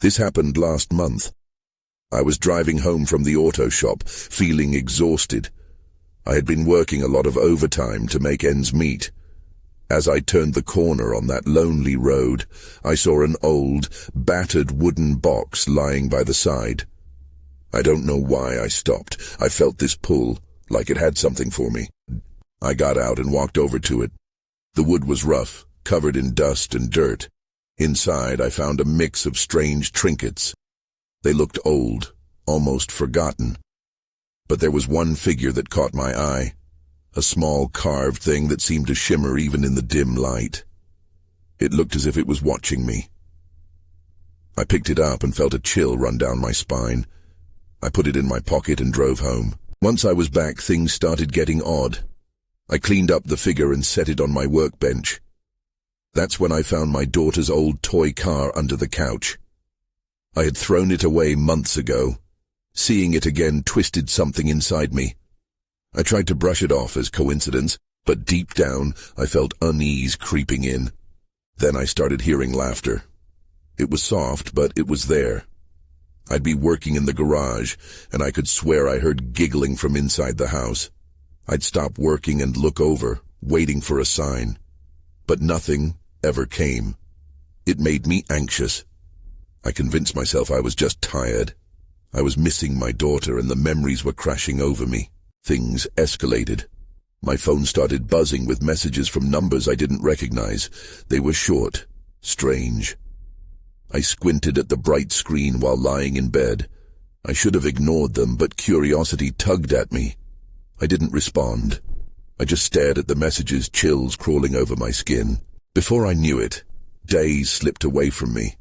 This happened last month. I was driving home from the auto shop, feeling exhausted. I had been working a lot of overtime to make ends meet. As I turned the corner on that lonely road, I saw an old, battered wooden box lying by the side. I don't know why I stopped. I felt this pull, like it had something for me. I got out and walked over to it. The wood was rough, covered in dust and dirt. Inside, I found a mix of strange trinkets. They looked old, almost forgotten. But there was one figure that caught my eye. A small carved thing that seemed to shimmer even in the dim light. It looked as if it was watching me. I picked it up and felt a chill run down my spine. I put it in my pocket and drove home. Once I was back, things started getting odd. I cleaned up the figure and set it on my workbench. That's when I found my daughter's old toy car under the couch. I had thrown it away months ago. Seeing it again twisted something inside me. I tried to brush it off as coincidence, but deep down I felt unease creeping in. Then I started hearing laughter. It was soft, but it was there. I'd be working in the garage, and I could swear I heard giggling from inside the house. I'd stop working and look over, waiting for a sign. But nothing ever came. It made me anxious. I convinced myself I was just tired. I was missing my daughter, and the memories were crashing over me. Things escalated. My phone started buzzing with messages from numbers I didn't recognize. They were short, strange. I squinted at the bright screen while lying in bed. I should have ignored them, but curiosity tugged at me. I didn't respond. I just stared at the messages, chills crawling over my skin. Before I knew it, days slipped away from me.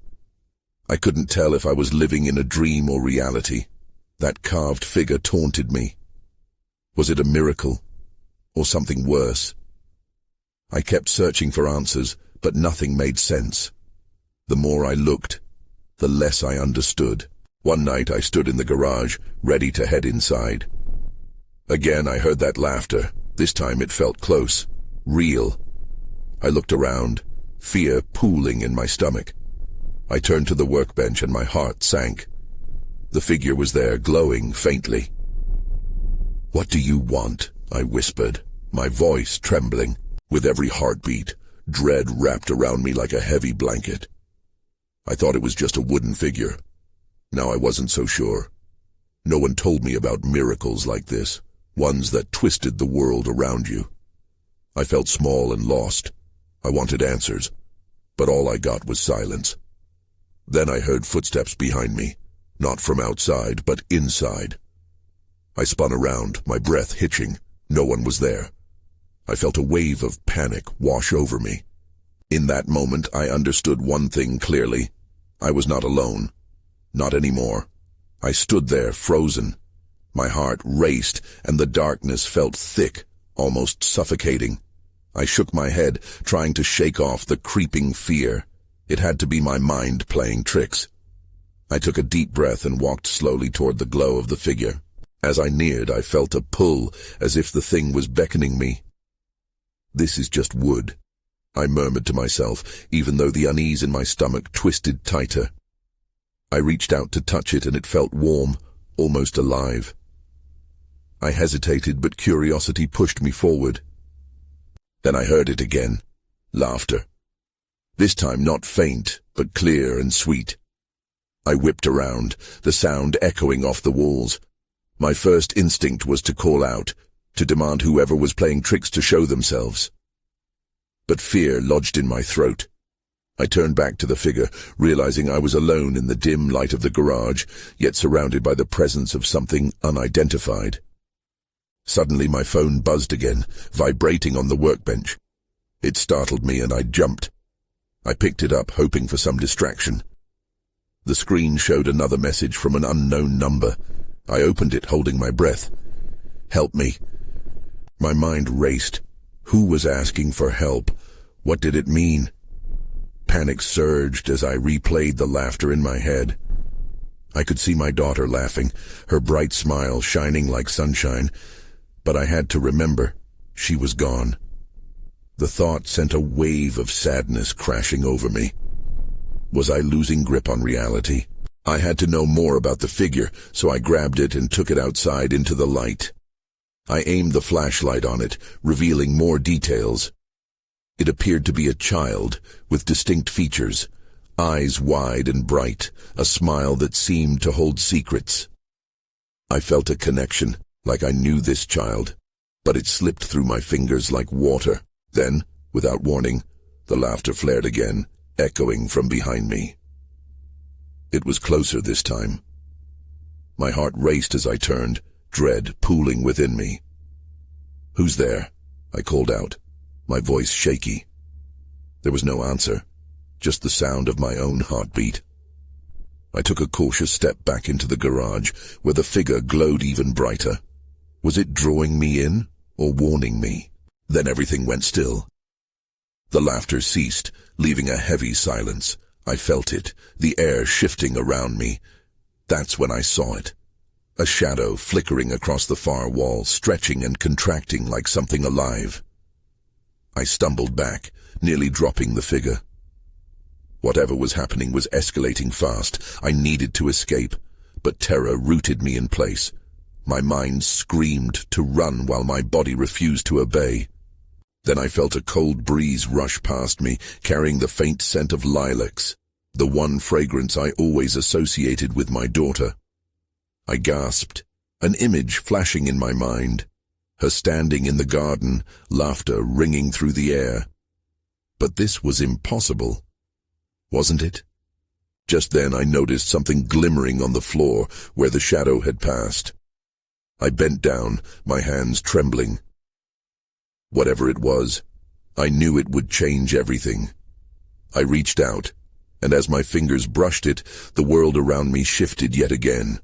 I couldn't tell if I was living in a dream or reality. That carved figure taunted me. Was it a miracle, or something worse? I kept searching for answers, but nothing made sense. The more I looked, the less I understood. One night I stood in the garage, ready to head inside. Again I heard that laughter. This time it felt close, real. I looked around, fear pooling in my stomach. I turned to the workbench and my heart sank. The figure was there, glowing faintly. "What do you want?" I whispered, my voice trembling. With every heartbeat, dread wrapped around me like a heavy blanket. I thought it was just a wooden figure. Now I wasn't so sure. No one told me about miracles like this, ones that twisted the world around you. I felt small and lost. I wanted answers, but all I got was silence. Then I heard footsteps behind me, not from outside, but inside. I spun around, my breath hitching. No one was there. I felt a wave of panic wash over me. In that moment, I understood one thing clearly. I was not alone. Not anymore. I stood there, frozen. My heart raced, and the darkness felt thick, almost suffocating. I shook my head, trying to shake off the creeping fear. It had to be my mind playing tricks. I took a deep breath and walked slowly toward the glow of the figure. As I neared, I felt a pull, as if the thing was beckoning me. "This is just wood," I murmured to myself, even though the unease in my stomach twisted tighter. I reached out to touch it, and it felt warm, almost alive. I hesitated, but curiosity pushed me forward. Then I heard it again. Laughter. This time not faint, but clear and sweet. I whipped around, the sound echoing off the walls. My first instinct was to call out, to demand whoever was playing tricks to show themselves. But fear lodged in my throat. I turned back to the figure, realizing I was alone in the dim light of the garage, yet surrounded by the presence of something unidentified. Suddenly my phone buzzed again, vibrating on the workbench. It startled me and I jumped. I picked it up, hoping for some distraction. The screen showed another message from an unknown number. I opened it, holding my breath. "Help me." My mind raced. Who was asking for help? What did it mean? Panic surged as I replayed the laughter in my head. I could see my daughter laughing, her bright smile shining like sunshine, but I had to remember, she was gone. The thought sent a wave of sadness crashing over me. Was I losing grip on reality? I had to know more about the figure, so I grabbed it and took it outside into the light. I aimed the flashlight on it, revealing more details. It appeared to be a child, with distinct features, eyes wide and bright, a smile that seemed to hold secrets. I felt a connection, like I knew this child, but it slipped through my fingers like water. Then, without warning, the laughter flared again, echoing from behind me. It was closer this time. My heart raced as I turned, dread pooling within me. "Who's there?" I called out, my voice shaky. There was no answer, just the sound of my own heartbeat. I took a cautious step back into the garage, where the figure glowed even brighter. Was it drawing me in, or warning me? Then everything went still. The laughter ceased, leaving a heavy silence. I felt it, the air shifting around me. That's when I saw it. A shadow flickering across the far wall, stretching and contracting like something alive. I stumbled back, nearly dropping the figure. Whatever was happening was escalating fast. I needed to escape, but terror rooted me in place. My mind screamed to run while my body refused to obey. Then I felt a cold breeze rush past me, carrying the faint scent of lilacs, the one fragrance I always associated with my daughter. I gasped, an image flashing in my mind, her standing in the garden, laughter ringing through the air. But this was impossible, wasn't it? Just then I noticed something glimmering on the floor where the shadow had passed. I bent down, my hands trembling. Whatever it was, I knew it would change everything. I reached out, and as my fingers brushed it, the world around me shifted yet again.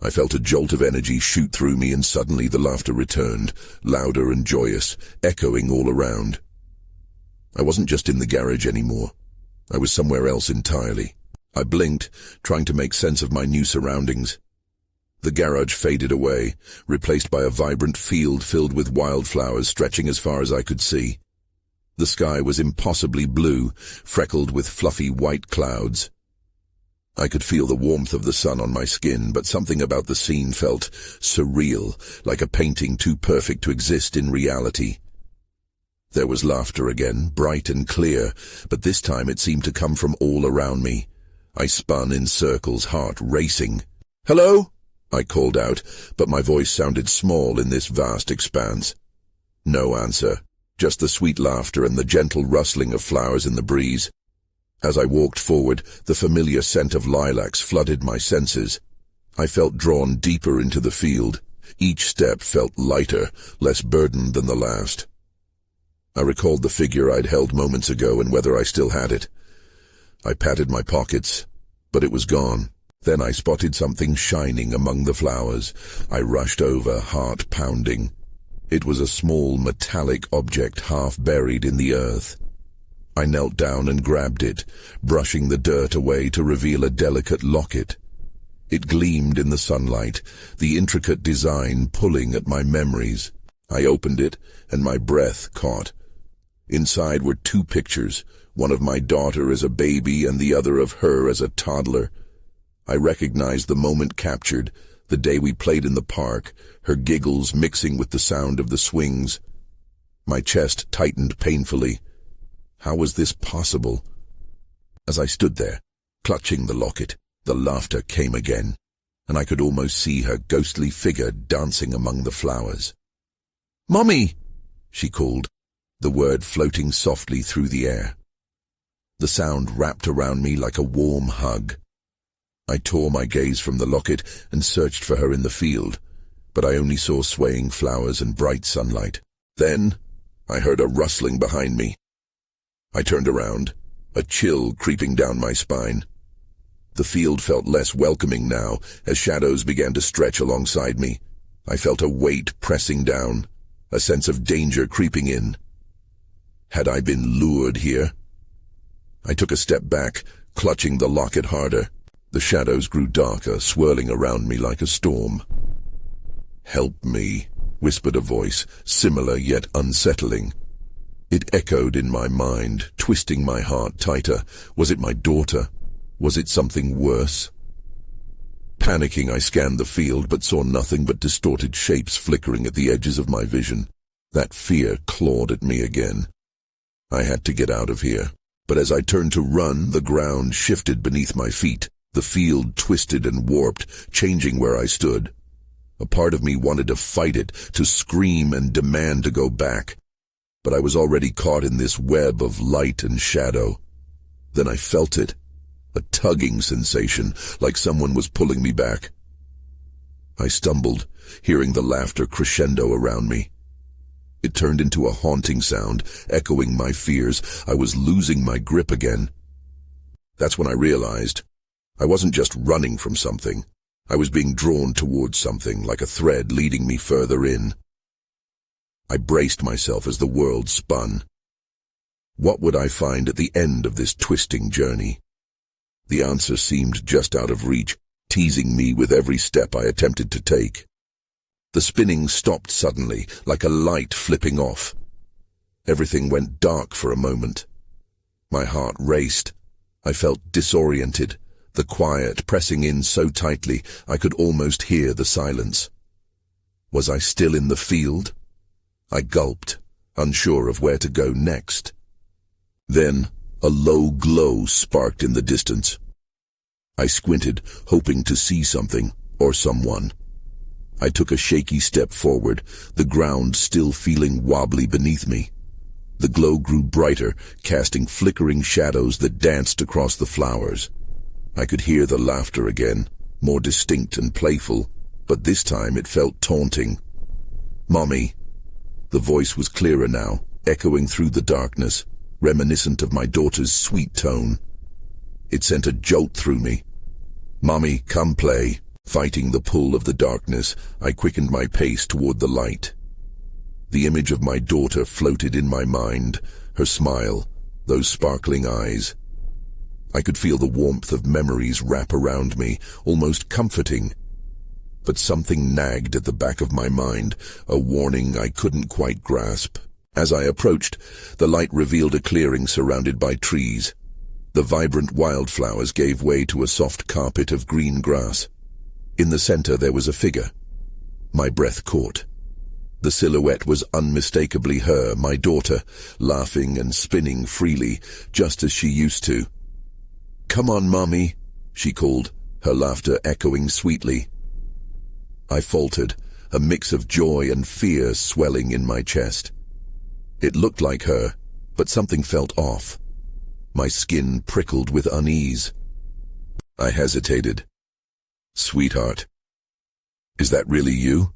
I felt a jolt of energy shoot through me, and suddenly the laughter returned, louder and joyous, echoing all around. I wasn't just in the garage anymore. I was somewhere else entirely. I blinked, trying to make sense of my new surroundings. The garage faded away, replaced by a vibrant field filled with wildflowers stretching as far as I could see. The sky was impossibly blue, freckled with fluffy white clouds. I could feel the warmth of the sun on my skin, but something about the scene felt surreal, like a painting too perfect to exist in reality. There was laughter again, bright and clear, but this time it seemed to come from all around me. I spun in circles, heart racing. "Hello?" I called out, but my voice sounded small in this vast expanse. No answer, just the sweet laughter and the gentle rustling of flowers in the breeze. As I walked forward, the familiar scent of lilacs flooded my senses. I felt drawn deeper into the field. Each step felt lighter, less burdened than the last. I recalled the figure I'd held moments ago and whether I still had it. I patted my pockets, but it was gone. Then I spotted something shining among the flowers. I rushed over, heart pounding. It was a small metallic object half buried in the earth. I knelt down and grabbed it, brushing the dirt away to reveal a delicate locket. It gleamed in the sunlight, the intricate design pulling at my memories. I opened it, and my breath caught. Inside were two pictures, one of my daughter as a baby and the other of her as a toddler. I recognized the moment captured, the day we played in the park, her giggles mixing with the sound of the swings. My chest tightened painfully. How was this possible? As I stood there, clutching the locket, the laughter came again, and I could almost see her ghostly figure dancing among the flowers. "Mommy!" she called, the word floating softly through the air. The sound wrapped around me like a warm hug. I tore my gaze from the locket and searched for her in the field, but I only saw swaying flowers and bright sunlight. Then I heard a rustling behind me. I turned around, a chill creeping down my spine. The field felt less welcoming now as shadows began to stretch alongside me. I felt a weight pressing down, a sense of danger creeping in. Had I been lured here? I took a step back, clutching the locket harder. The shadows grew darker, swirling around me like a storm. "Help me," whispered a voice, similar yet unsettling. It echoed in my mind, twisting my heart tighter. Was it my daughter? Was it something worse? Panicking, I scanned the field but saw nothing but distorted shapes flickering at the edges of my vision. That fear clawed at me again. I had to get out of here. But as I turned to run, the ground shifted beneath my feet. The field twisted and warped, changing where I stood. A part of me wanted to fight it, to scream and demand to go back. But I was already caught in this web of light and shadow. Then I felt it. A tugging sensation, like someone was pulling me back. I stumbled, hearing the laughter crescendo around me. It turned into a haunting sound, echoing my fears. I was losing my grip again. That's when I realized I wasn't just running from something. I was being drawn towards something, like a thread leading me further in. I braced myself as the world spun. What would I find at the end of this twisting journey? The answer seemed just out of reach, teasing me with every step I attempted to take. The spinning stopped suddenly, like a light flipping off. Everything went dark for a moment. My heart raced. I felt disoriented, the quiet pressing in so tightly I could almost hear the silence. Was I still in the field? I gulped, unsure of where to go next. Then a low glow sparked in the distance. I squinted, hoping to see something or someone. I took a shaky step forward, the ground still feeling wobbly beneath me. The glow grew brighter, casting flickering shadows that danced across the flowers. I could hear the laughter again, more distinct and playful, but this time it felt taunting. "Mommy." The voice was clearer now, echoing through the darkness, reminiscent of my daughter's sweet tone. It sent a jolt through me. "Mommy, come play." Fighting the pull of the darkness, I quickened my pace toward the light. The image of my daughter floated in my mind, her smile, those sparkling eyes. I could feel the warmth of memories wrap around me, almost comforting. But something nagged at the back of my mind, a warning I couldn't quite grasp. As I approached, the light revealed a clearing surrounded by trees. The vibrant wildflowers gave way to a soft carpet of green grass. In the center there was a figure. My breath caught. The silhouette was unmistakably her, my daughter, laughing and spinning freely, just as she used to. "Come on, Mommy," she called, her laughter echoing sweetly. I faltered, a mix of joy and fear swelling in my chest. It looked like her, but something felt off. My skin prickled with unease. I hesitated. "Sweetheart, is that really you?"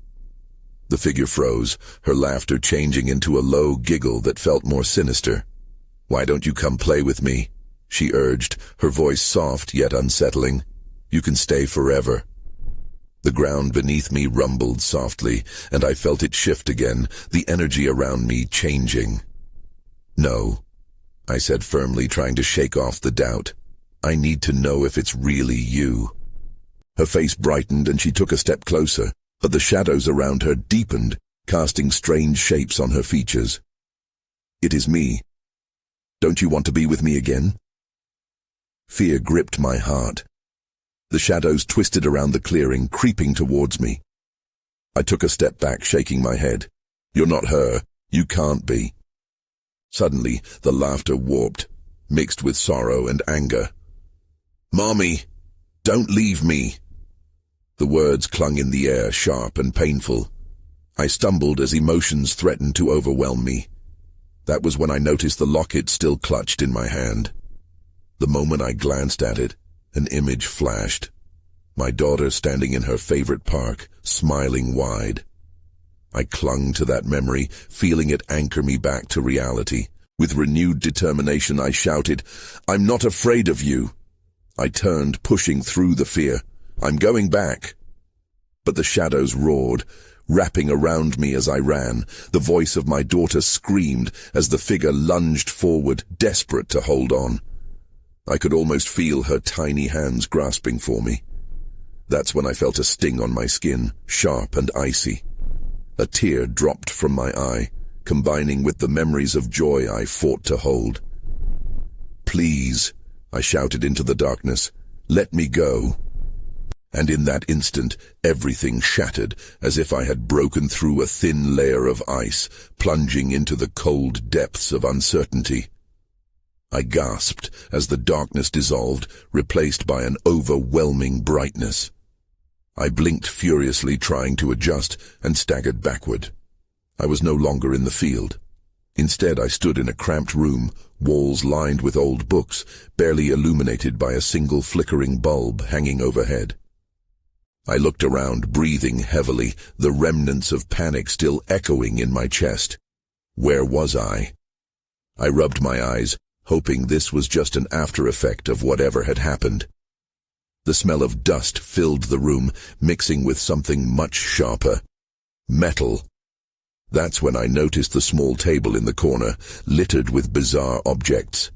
The figure froze, her laughter changing into a low giggle that felt more sinister. "Why don't you come play with me?" she urged, her voice soft yet unsettling. "You can stay forever." The ground beneath me rumbled softly, and I felt it shift again, the energy around me changing. "No," I said firmly, trying to shake off the doubt. "I need to know if it's really you." Her face brightened and she took a step closer, but the shadows around her deepened, casting strange shapes on her features. "It is me. Don't you want to be with me again?" Fear gripped my heart. The shadows twisted around the clearing, creeping towards me. I took a step back, shaking my head. "You're not her. You can't be." Suddenly, the laughter warped, mixed with sorrow and anger. "Mommy, don't leave me." The words clung in the air, sharp and painful. I stumbled as emotions threatened to overwhelm me. That was when I noticed the locket still clutched in my hand. The moment I glanced at it, an image flashed. My daughter standing in her favorite park, smiling wide. I clung to that memory, feeling it anchor me back to reality. With renewed determination, I shouted, "I'm not afraid of you." I turned, pushing through the fear. "I'm going back." But the shadows roared, wrapping around me as I ran. The voice of my daughter screamed as the figure lunged forward, desperate to hold on. I could almost feel her tiny hands grasping for me. That's when I felt a sting on my skin, sharp and icy. A tear dropped from my eye, combining with the memories of joy I fought to hold. "Please," I shouted into the darkness, "let me go." And in that instant, everything shattered, as if I had broken through a thin layer of ice, plunging into the cold depths of uncertainty. I gasped as the darkness dissolved, replaced by an overwhelming brightness. I blinked furiously, trying to adjust, and staggered backward. I was no longer in the field. Instead, I stood in a cramped room, walls lined with old books, barely illuminated by a single flickering bulb hanging overhead. I looked around, breathing heavily, the remnants of panic still echoing in my chest. Where was I? I rubbed my eyes, hoping this was just an after-effect of whatever had happened. The smell of dust filled the room, mixing with something much sharper. Metal. That's when I noticed the small table in the corner, littered with bizarre objects.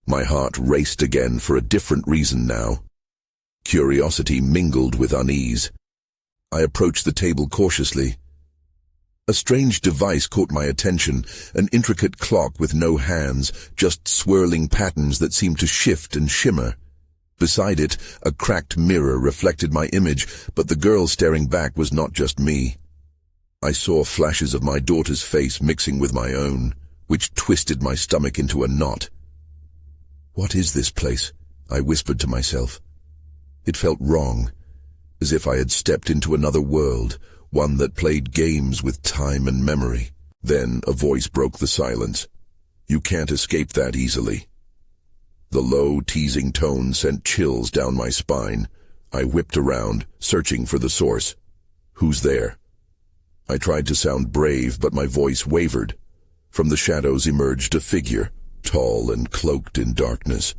My heart raced again for a different reason now. Curiosity mingled with unease. I approached the table cautiously. A strange device caught my attention, an intricate clock with no hands, just swirling patterns that seemed to shift and shimmer. Beside it, a cracked mirror reflected my image, but the girl staring back was not just me. I saw flashes of my daughter's face mixing with my own, which twisted my stomach into a knot. "What is this place?" I whispered to myself. It felt wrong, as if I had stepped into another world, one that played games with time and memory. Then a voice broke the silence. "You can't escape that easily." The low, teasing tone sent chills down my spine. I whipped around, searching for the source. "Who's there?" I tried to sound brave, but my voice wavered. From the shadows emerged a figure, tall and cloaked in darkness.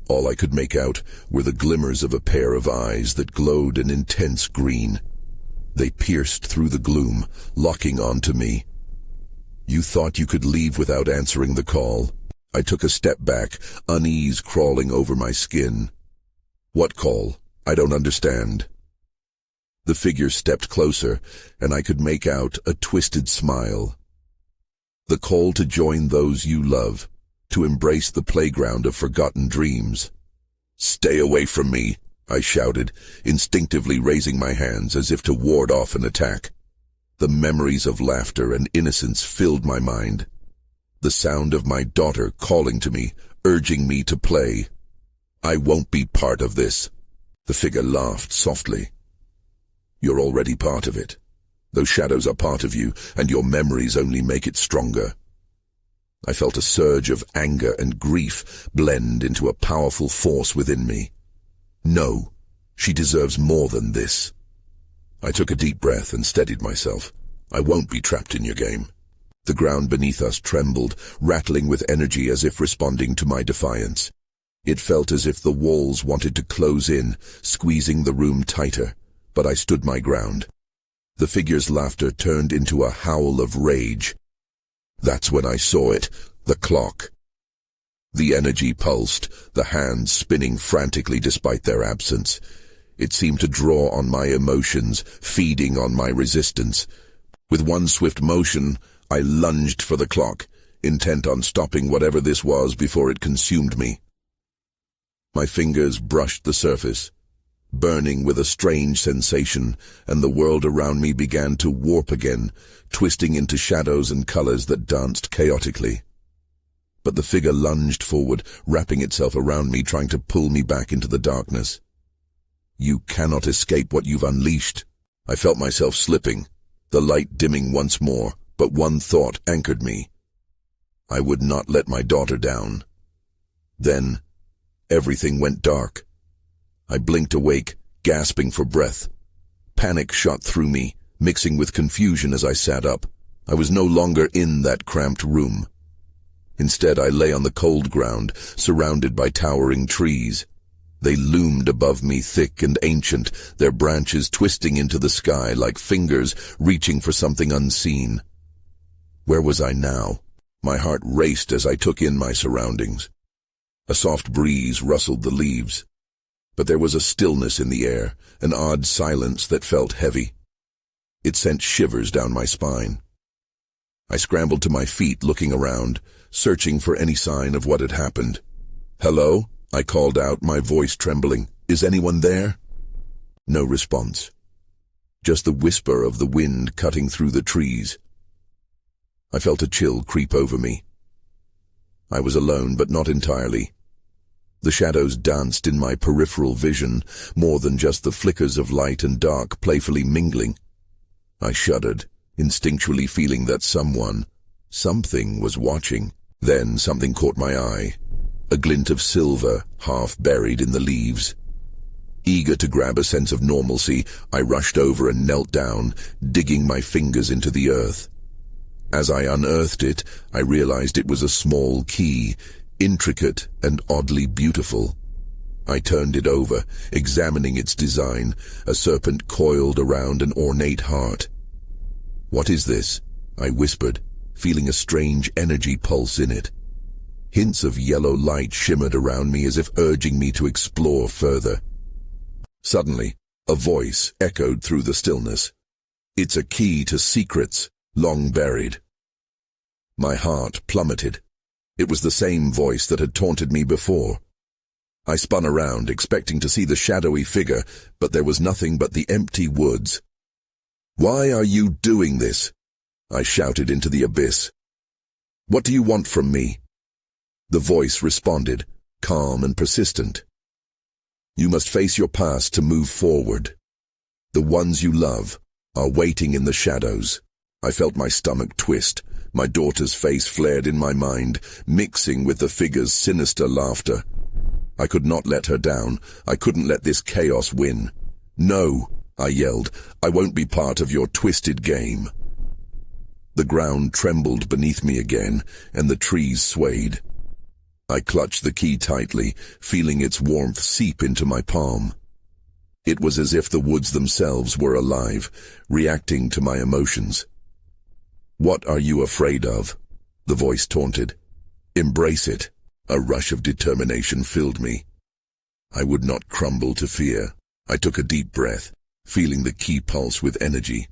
All I could make out were the glimmers of a pair of eyes that glowed an intense green. They pierced through the gloom, locking onto me. "You thought you could leave without answering the call." I took a step back, unease crawling over my skin. "What call? I don't understand." The figure stepped closer, and I could make out a twisted smile. "The call to join those you love, to embrace the playground of forgotten dreams." "Stay away from me," I shouted, instinctively raising my hands as if to ward off an attack. The memories of laughter and innocence filled my mind. The sound of my daughter calling to me, urging me to play. "I won't be part of this." The figure laughed softly. "You're already part of it. Those shadows are part of you, and your memories only make it stronger." I felt a surge of anger and grief blend into a powerful force within me. No, she deserves more than this. I took a deep breath and steadied myself. I won't be trapped in your game. The ground beneath us trembled, rattling with energy as if responding to my defiance. It felt as if the walls wanted to close in, squeezing the room tighter, but I stood my ground. The figure's laughter turned into a howl of rage. That's when I saw it, the clock. The energy pulsed, the hands spinning frantically despite their absence. It seemed to draw on my emotions, feeding on my resistance. With one swift motion, I lunged for the clock, intent on stopping whatever this was before it consumed me. My fingers brushed the surface, burning with a strange sensation, and the world around me began to warp again, twisting into shadows and colors that danced chaotically. But the figure lunged forward, wrapping itself around me, trying to pull me back into the darkness. "You cannot escape what you've unleashed." I felt myself slipping, the light dimming once more, but one thought anchored me. I would not let my daughter down. Then, everything went dark. I blinked awake, gasping for breath. Panic shot through me, mixing with confusion as I sat up. I was no longer in that cramped room. Instead, I lay on the cold ground, surrounded by towering trees. They loomed above me, thick and ancient, their branches twisting into the sky like fingers reaching for something unseen. Where was I now? My heart raced as I took in my surroundings. A soft breeze rustled the leaves, but there was a stillness in the air, an odd silence that felt heavy. It sent shivers down my spine. I scrambled to my feet, looking around, searching for any sign of what had happened. "Hello?" I called out, my voice trembling. "Is anyone there?" No response. Just the whisper of the wind cutting through the trees. I felt a chill creep over me. I was alone, but not entirely. The shadows danced in my peripheral vision, more than just the flickers of light and dark playfully mingling. I shuddered, instinctually feeling that something was watching. Then something caught my eye, a glint of silver half buried in the leaves. Eager to grab a sense of normalcy, I rushed over and knelt down, digging my fingers into the earth. As I unearthed it, I realized it was a small key, intricate and oddly beautiful. I turned it over, examining its design, a serpent coiled around an ornate heart. "What is this?" I whispered, feeling a strange energy pulse in it. Hints of yellow light shimmered around me as if urging me to explore further. Suddenly, a voice echoed through the stillness. "It's a key to secrets, long buried." My heart plummeted. It was the same voice that had taunted me before. I spun around, expecting to see the shadowy figure, but there was nothing but the empty woods. "Why are you doing this?" I shouted into the abyss. "What do you want from me?" The voice responded, calm and persistent. "You must face your past to move forward. The ones you love are waiting in the shadows." I felt my stomach twist. My daughter's face flared in my mind, mixing with the figure's sinister laughter. I could not let her down. I couldn't let this chaos win. "No," I yelled, "I won't be part of your twisted game." The ground trembled beneath me again, and the trees swayed. I clutched the key tightly, feeling its warmth seep into my palm. It was as if the woods themselves were alive, reacting to my emotions. "What are you afraid of?" the voice taunted. "Embrace it." A rush of determination filled me. I would not crumble to fear. I took a deep breath, feeling the key pulse with energy.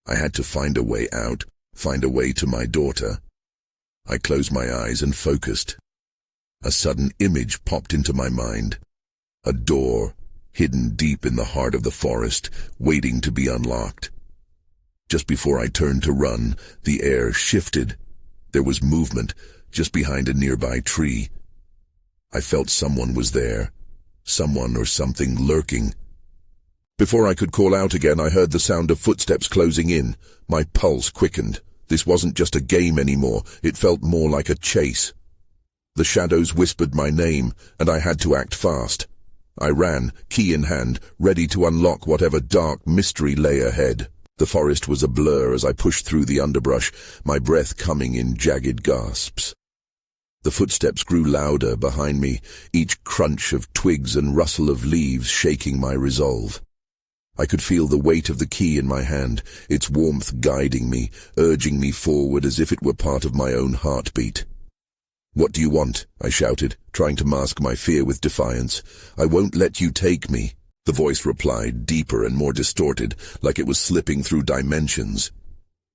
I had to find a way out, find a way to my daughter. I closed my eyes and focused. A sudden image popped into my mind. A door, hidden deep in the heart of the forest, waiting to be unlocked. Just before I turned to run, the air shifted. There was movement, just behind a nearby tree. I felt someone was there. Someone or something lurking. Before I could call out again, I heard the sound of footsteps closing in. My pulse quickened. This wasn't just a game anymore. It felt more like a chase. The shadows whispered my name, and I had to act fast. I ran, key in hand, ready to unlock whatever dark mystery lay ahead. The forest was a blur as I pushed through the underbrush, my breath coming in jagged gasps. The footsteps grew louder behind me, each crunch of twigs and rustle of leaves shaking my resolve. I could feel the weight of the key in my hand, its warmth guiding me, urging me forward as if it were part of my own heartbeat. "What do you want?" I shouted, trying to mask my fear with defiance. "I won't let you take me." The voice replied, deeper and more distorted, like it was slipping through dimensions.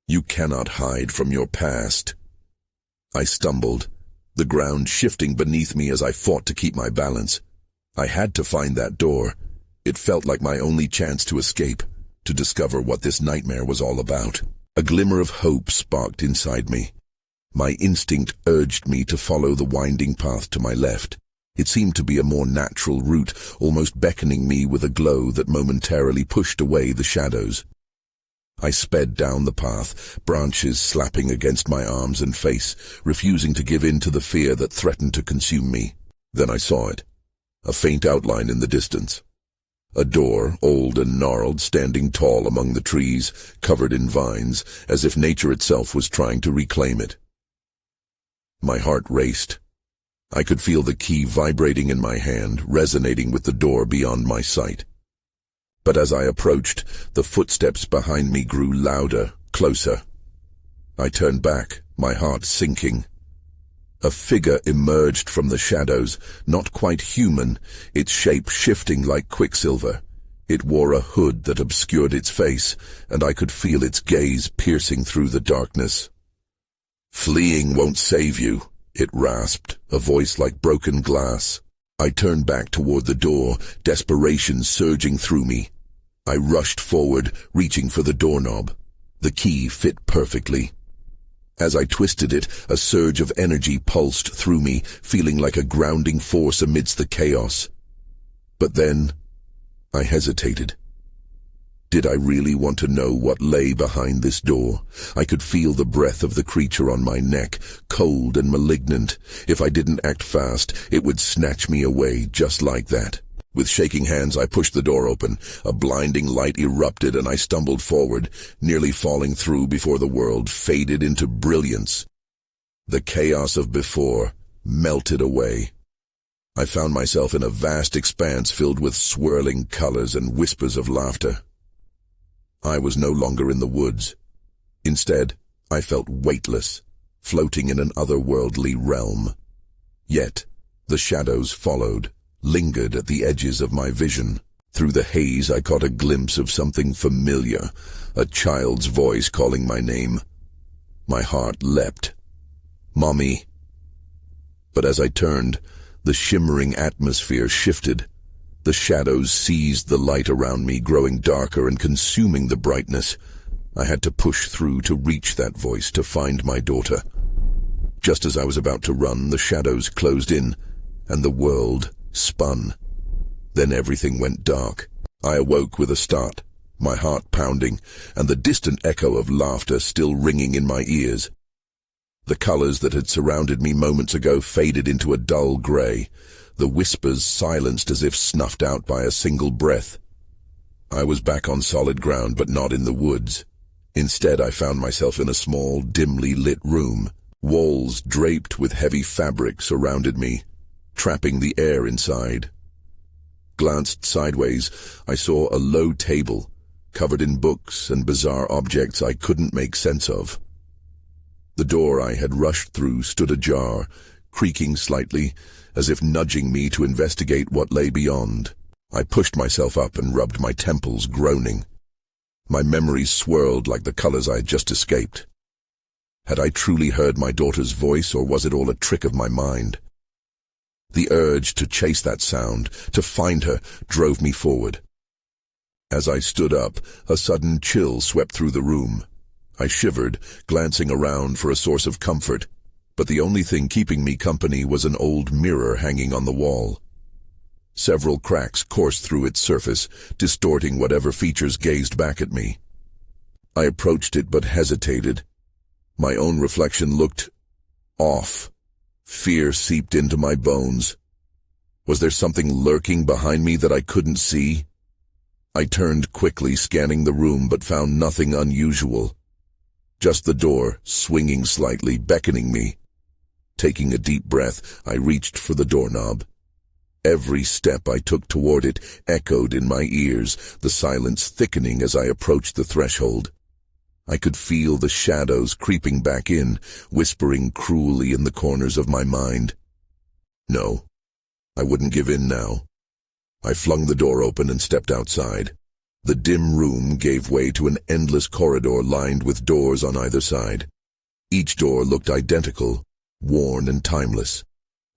"You cannot hide from your past." I stumbled, the ground shifting beneath me as I fought to keep my balance. I had to find that door. It felt like my only chance to escape, to discover what this nightmare was all about. A glimmer of hope sparked inside me. My instinct urged me to follow the winding path to my left. It seemed to be a more natural route, almost beckoning me with a glow that momentarily pushed away the shadows. I sped down the path, branches slapping against my arms and face, refusing to give in to the fear that threatened to consume me. Then I saw it, a faint outline in the distance. A door, old and gnarled, standing tall among the trees, covered in vines, as if nature itself was trying to reclaim it. My heart raced. I could feel the key vibrating in my hand, resonating with the door beyond my sight. But as I approached, the footsteps behind me grew louder, closer. I turned back, my heart sinking. A figure emerged from the shadows, not quite human, its shape shifting like quicksilver. It wore a hood that obscured its face, and I could feel its gaze piercing through the darkness. "Fleeing won't save you," it rasped, a voice like broken glass. I turned back toward the door, desperation surging through me. I rushed forward, reaching for the doorknob. The key fit perfectly. As I twisted it, a surge of energy pulsed through me, feeling like a grounding force amidst the chaos. But then, I hesitated. Did I really want to know what lay behind this door? I could feel the breath of the creature on my neck, cold and malignant. If I didn't act fast, it would snatch me away just like that. With shaking hands, I pushed the door open. A blinding light erupted and I stumbled forward, nearly falling through before the world faded into brilliance. The chaos of before melted away. I found myself in a vast expanse filled with swirling colors and whispers of laughter. I was no longer in the woods. Instead, I felt weightless, floating in an otherworldly realm. Yet, the shadows followed, lingered at the edges of my vision. Through the haze, I caught a glimpse of something familiar, a child's voice calling my name. My heart leapt. Mommy. But as I turned, the shimmering atmosphere shifted. The shadows seized the light around me, growing darker and consuming the brightness. I had to push through to reach that voice, to find my daughter. Just as I was about to run, the shadows closed in, and the world spun. Then everything went dark. I awoke with a start, my heart pounding, and the distant echo of laughter still ringing in my ears. The colors that had surrounded me moments ago faded into a dull gray, the whispers silenced as if snuffed out by a single breath. I was back on solid ground, but not in the woods. Instead, I found myself in a small, dimly lit room. Walls draped with heavy fabric surrounded me, trapping the air inside. Glanced sideways, I saw a low table, covered in books and bizarre objects I couldn't make sense of. The door I had rushed through stood ajar, creaking slightly, as if nudging me to investigate what lay beyond. I pushed myself up and rubbed my temples, groaning. My memories swirled like the colors I had just escaped. Had I truly heard my daughter's voice, or was it all a trick of my mind? The urge to chase that sound, to find her, drove me forward. As I stood up, a sudden chill swept through the room. I shivered, glancing around for a source of comfort, but the only thing keeping me company was an old mirror hanging on the wall. Several cracks coursed through its surface, distorting whatever features gazed back at me. I approached it but hesitated. My own reflection looked off. Fear seeped into my bones. Was there something lurking behind me that I couldn't see? I turned quickly, scanning the room, but found nothing unusual. Just the door, swinging slightly, beckoning me. Taking a deep breath, I reached for the doorknob. Every step I took toward it echoed in my ears, the silence thickening as I approached the threshold. I could feel the shadows creeping back in, whispering cruelly in the corners of my mind. No, I wouldn't give in now. I flung the door open and stepped outside. The dim room gave way to an endless corridor lined with doors on either side. Each door looked identical, worn and timeless.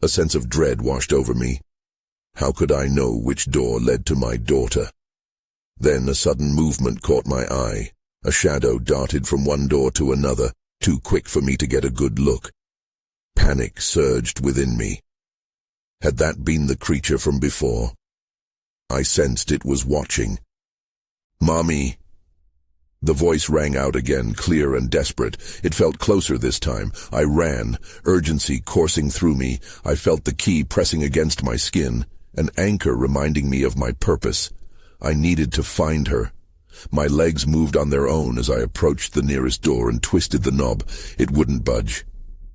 A sense of dread washed over me. How could I know which door led to my daughter? Then a sudden movement caught my eye. A shadow darted from one door to another, too quick for me to get a good look. Panic surged within me. Had that been the creature from before? I sensed it was watching. "Mommy!" The voice rang out again, clear and desperate. It felt closer this time. I ran, urgency coursing through me. I felt the key pressing against my skin, an anchor reminding me of my purpose. I needed to find her. My legs moved on their own as I approached the nearest door and twisted the knob. It wouldn't budge.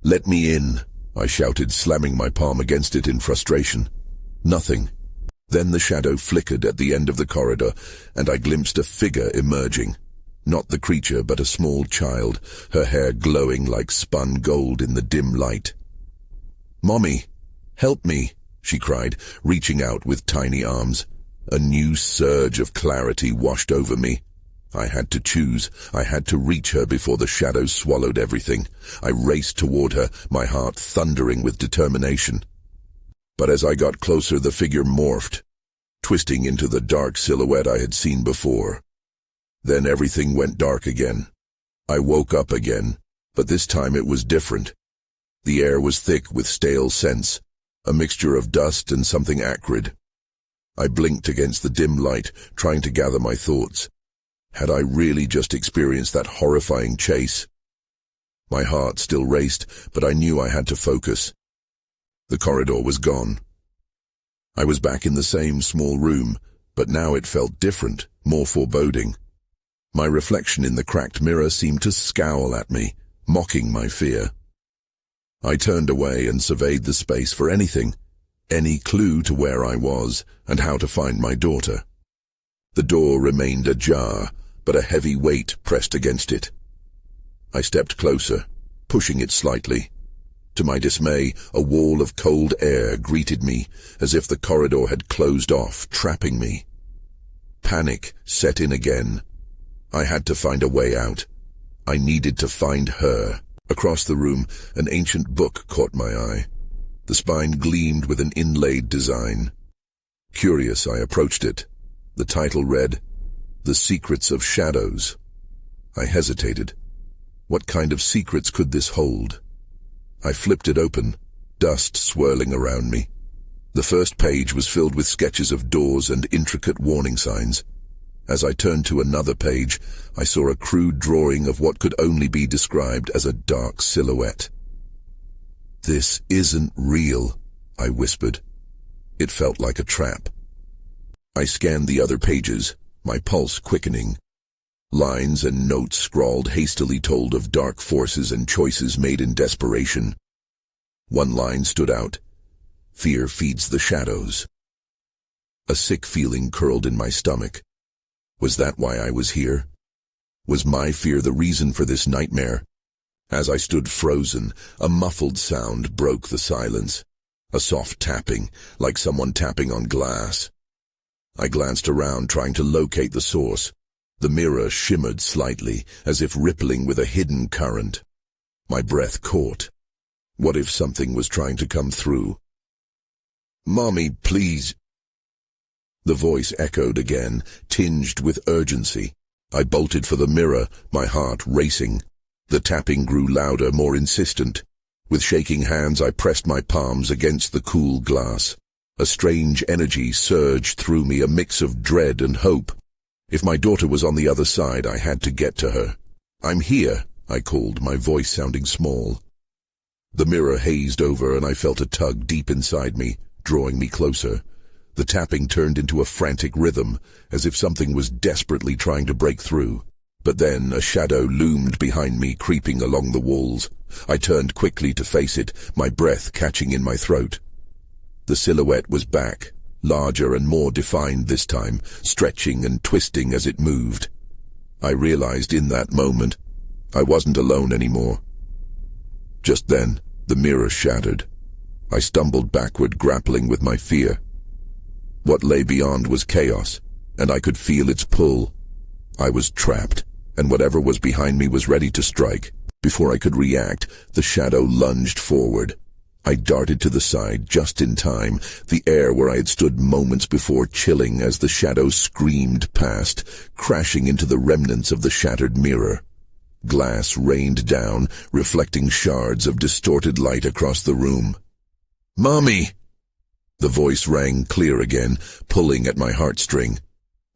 "Let me in," I shouted, slamming my palm against it in frustration. Nothing. Then the shadow flickered at the end of the corridor, and I glimpsed a figure emerging. Not the creature, but a small child, her hair glowing like spun gold in the dim light. "Mommy, help me," she cried, reaching out with tiny arms. A new surge of clarity washed over me. I had to choose. I had to reach her before the shadows swallowed everything. I raced toward her, my heart thundering with determination. But as I got closer, the figure morphed, twisting into the dark silhouette I had seen before. Then everything went dark again. I woke up again, but this time it was different. The air was thick with stale scents, a mixture of dust and something acrid. I blinked against the dim light, trying to gather my thoughts. Had I really just experienced that horrifying chase? My heart still raced, but I knew I had to focus. The corridor was gone. I was back in the same small room, but now it felt different, more foreboding. My reflection in the cracked mirror seemed to scowl at me, mocking my fear. I turned away and surveyed the space for anything, any clue to where I was and how to find my daughter. The door remained ajar, but a heavy weight pressed against it. I stepped closer, pushing it slightly. To my dismay, a wall of cold air greeted me, as if the corridor had closed off, trapping me. Panic set in again. I had to find a way out. I needed to find her. Across the room, an ancient book caught my eye. The spine gleamed with an inlaid design. Curious, I approached it. The title read, "The Secrets of Shadows." I hesitated. What kind of secrets could this hold? I flipped it open, dust swirling around me. The first page was filled with sketches of doors and intricate warning signs. As I turned to another page, I saw a crude drawing of what could only be described as a dark silhouette. "This isn't real," I whispered. It felt like a trap. I scanned the other pages, my pulse quickening. Lines and notes scrawled hastily told of dark forces and choices made in desperation. One line stood out. "Fear feeds the shadows." A sick feeling curled in my stomach. Was that why I was here? Was my fear the reason for this nightmare? As I stood frozen, a muffled sound broke the silence. A soft tapping, like someone tapping on glass. I glanced around, trying to locate the source. The mirror shimmered slightly, as if rippling with a hidden current. My breath caught. What if something was trying to come through? "Mommy, please." The voice echoed again, tinged with urgency. I bolted for the mirror, my heart racing. The tapping grew louder, more insistent. With shaking hands, I pressed my palms against the cool glass. A strange energy surged through me, a mix of dread and hope. If my daughter was on the other side, I had to get to her. "I'm here," I called, my voice sounding small. The mirror hazed over, and I felt a tug deep inside me, drawing me closer. The tapping turned into a frantic rhythm, as if something was desperately trying to break through. But then a shadow loomed behind me, creeping along the walls. I turned quickly to face it, my breath catching in my throat. The silhouette was back, larger and more defined this time, stretching and twisting as it moved. I realized in that moment, I wasn't alone anymore. Just then, the mirror shattered. I stumbled backward, grappling with my fear. What lay beyond was chaos, and I could feel its pull. I was trapped, and whatever was behind me was ready to strike. Before I could react, the shadow lunged forward. I darted to the side just in time, the air where I had stood moments before chilling as the shadow screamed past, crashing into the remnants of the shattered mirror. Glass rained down, reflecting shards of distorted light across the room. "Mommy!" The voice rang clear again, pulling at my heartstring.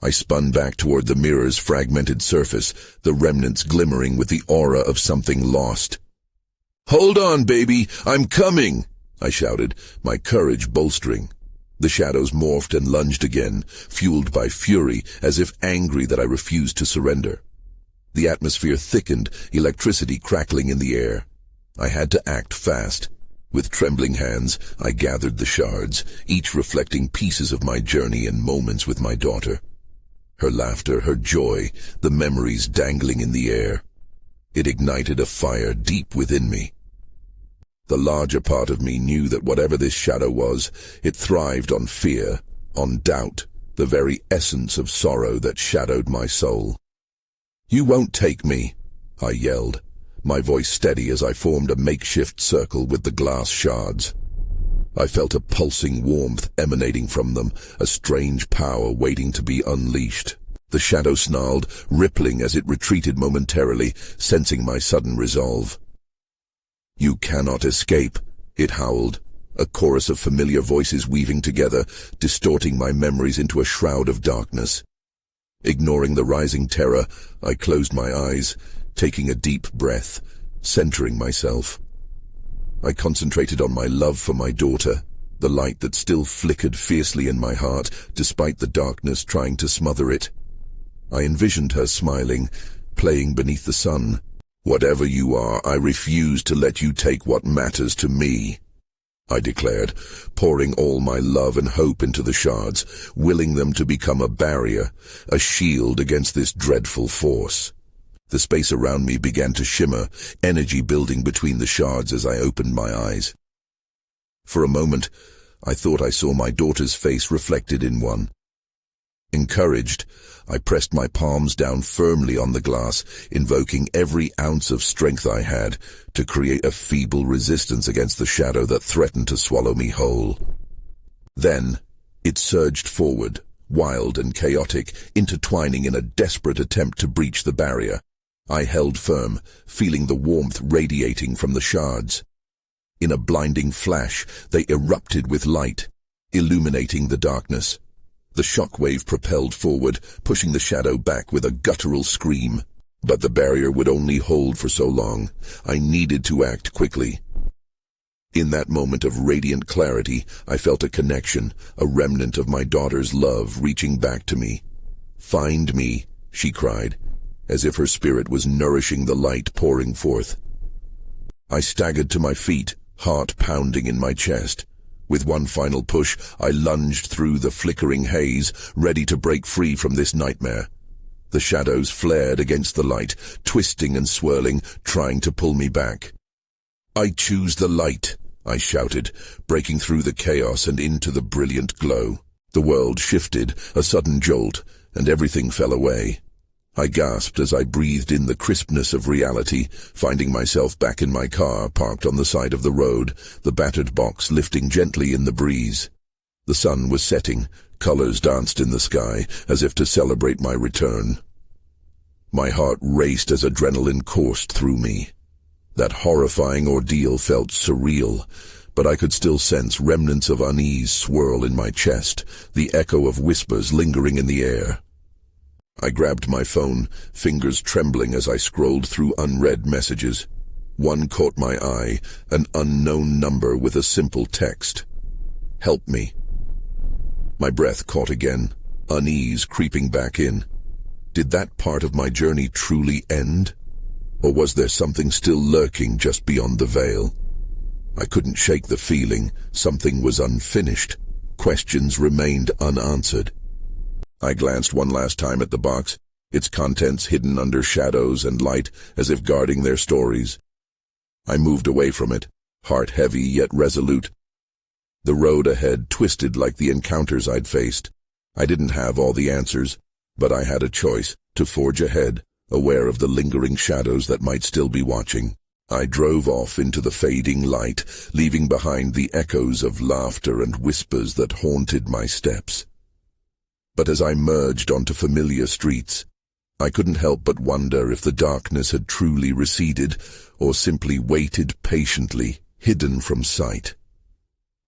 I spun back toward the mirror's fragmented surface, the remnants glimmering with the aura of something lost. "Hold on, baby! I'm coming!" I shouted, my courage bolstering. The shadows morphed and lunged again, fueled by fury, as if angry that I refused to surrender. The atmosphere thickened, electricity crackling in the air. I had to act fast. With trembling hands, I gathered the shards, each reflecting pieces of my journey and moments with my daughter. Her laughter, her joy, the memories dangling in the air. It ignited a fire deep within me. The larger part of me knew that whatever this shadow was, it thrived on fear, on doubt, the very essence of sorrow that shadowed my soul. "You won't take me," I yelled, my voice steady as I formed a makeshift circle with the glass shards. I felt a pulsing warmth emanating from them, a strange power waiting to be unleashed. The shadow snarled, rippling as it retreated momentarily, sensing my sudden resolve. "You cannot escape," it howled, a chorus of familiar voices weaving together, distorting my memories into a shroud of darkness. Ignoring the rising terror, I closed my eyes, taking a deep breath, centering myself. I concentrated on my love for my daughter, the light that still flickered fiercely in my heart, despite the darkness trying to smother it. I envisioned her smiling, playing beneath the sun. "Whatever you are, I refuse to let you take what matters to me," I declared, pouring all my love and hope into the shards, willing them to become a barrier, a shield against this dreadful force. The space around me began to shimmer, energy building between the shards as I opened my eyes. For a moment, I thought I saw my daughter's face reflected in one. Encouraged, I pressed my palms down firmly on the glass, invoking every ounce of strength I had to create a feeble resistance against the shadow that threatened to swallow me whole. Then, it surged forward, wild and chaotic, intertwining in a desperate attempt to breach the barrier. I held firm, feeling the warmth radiating from the shards. In a blinding flash, they erupted with light, illuminating the darkness. The shockwave propelled forward, pushing the shadow back with a guttural scream. But the barrier would only hold for so long. I needed to act quickly. In that moment of radiant clarity, I felt a connection, a remnant of my daughter's love reaching back to me. "Find me," she cried, as if her spirit was nourishing the light pouring forth. I staggered to my feet, heart pounding in my chest. With one final push, I lunged through the flickering haze, ready to break free from this nightmare. The shadows flared against the light, twisting and swirling, trying to pull me back. "I choose the light," I shouted, breaking through the chaos and into the brilliant glow. The world shifted, a sudden jolt, and everything fell away. I gasped as I breathed in the crispness of reality, finding myself back in my car, parked on the side of the road, the battered box lifting gently in the breeze. The sun was setting, colors danced in the sky, as if to celebrate my return. My heart raced as adrenaline coursed through me. That horrifying ordeal felt surreal, but I could still sense remnants of unease swirl in my chest, the echo of whispers lingering in the air. I grabbed my phone, fingers trembling as I scrolled through unread messages. One caught my eye, an unknown number with a simple text. "Help me." My breath caught again, unease creeping back in. Did that part of my journey truly end? Or was there something still lurking just beyond the veil? I couldn't shake the feeling something was unfinished. Questions remained unanswered. I glanced one last time at the box, its contents hidden under shadows and light as if guarding their stories. I moved away from it, heart heavy yet resolute. The road ahead twisted like the encounters I'd faced. I didn't have all the answers, but I had a choice to forge ahead, aware of the lingering shadows that might still be watching. I drove off into the fading light, leaving behind the echoes of laughter and whispers that haunted my steps. But as I merged onto familiar streets, I couldn't help but wonder if the darkness had truly receded or simply waited patiently, hidden from sight.